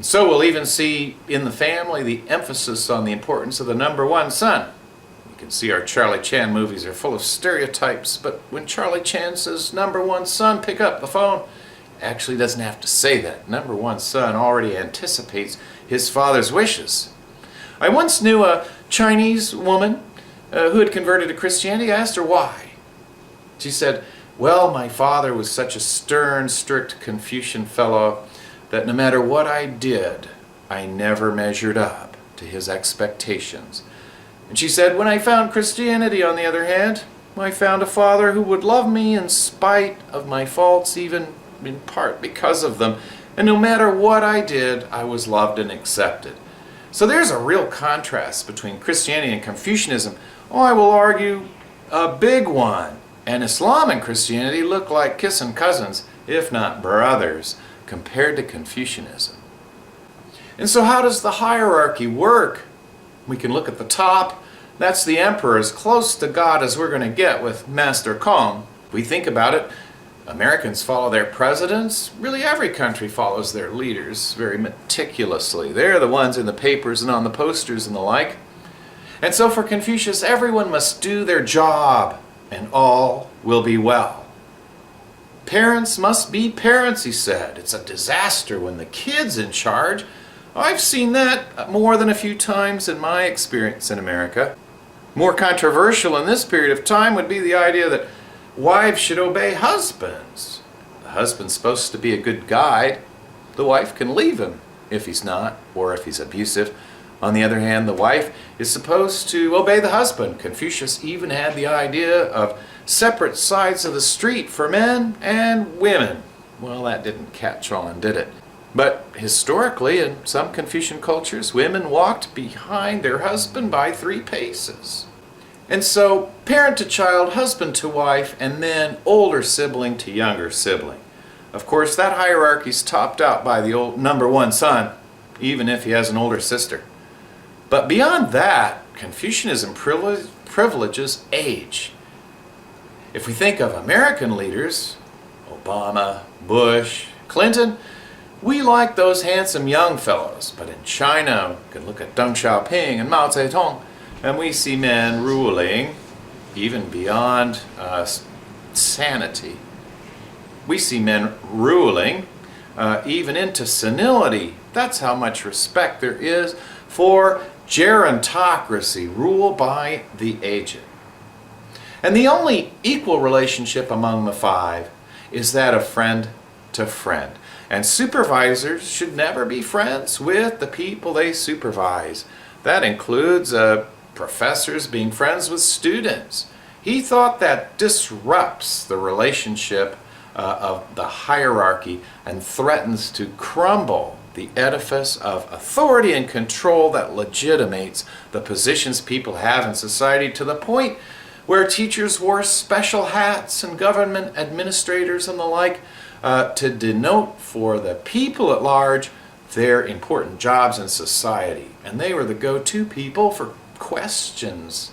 So we'll even see in the family the emphasis on the importance of the number one son. You can see our Charlie Chan movies are full of stereotypes, but when Charlie Chan says number one son, pick up the phone, actually doesn't have to say that. Number one son already anticipates his father's wishes. I once knew a Chinese woman who had converted to Christianity. I asked her why. She said, well, my father was such a stern, strict Confucian fellow that no matter what I did, I never measured up to his expectations. And she said, when I found Christianity, on the other hand, I found a father who would love me in spite of my faults, even in part because of them. And no matter what I did, I was loved and accepted. So there's a real contrast between Christianity and Confucianism. Oh, I will argue a big one. And Islam and Christianity look like kissing cousins, if not brothers, compared to Confucianism. And so how does the hierarchy work? We can look at the top. That's the emperor, as close to God as we're going to get with Master Kong. If we think about it, Americans follow their presidents. Really every country follows their leaders very meticulously. They're the ones in the papers and on the posters and the like. And so for Confucius, everyone must do their job and all will be well. Parents must be parents, he said. It's a disaster when the kid's in charge. I've seen that more than a few times in my experience in America. More controversial in this period of time would be the idea that wives should obey husbands. The husband's supposed to be a good guide. The wife can leave him if he's not, or if he's abusive. On the other hand, the wife is supposed to obey the husband. Confucius even had the idea of separate sides of the street for men and women. Well, that didn't catch on, did it? But historically, in some Confucian cultures, women walked behind their husband by 3 paces. And so, parent to child, husband to wife, and then older sibling to younger sibling. Of course, that hierarchy is topped out by the old number one son, even if he has an older sister. But beyond that, Confucianism privileges age. If we think of American leaders, Obama, Bush, Clinton, we like those handsome young fellows. But in China, we can look at Deng Xiaoping and Mao Zedong, and we see men ruling even beyond sanity. We see men ruling even into senility. That's how much respect there is for gerontocracy, rule by the aged. And the only equal relationship among the 5 is that of friend to friend. And supervisors should never be friends with the people they supervise. That includes professors being friends with students. He thought that disrupts the relationship of the hierarchy and threatens to crumble the edifice of authority and control that legitimates the positions people have in society, to the point where teachers wore special hats and government administrators and the like to denote for the people at large their important jobs in society. And they were the go-to people for questions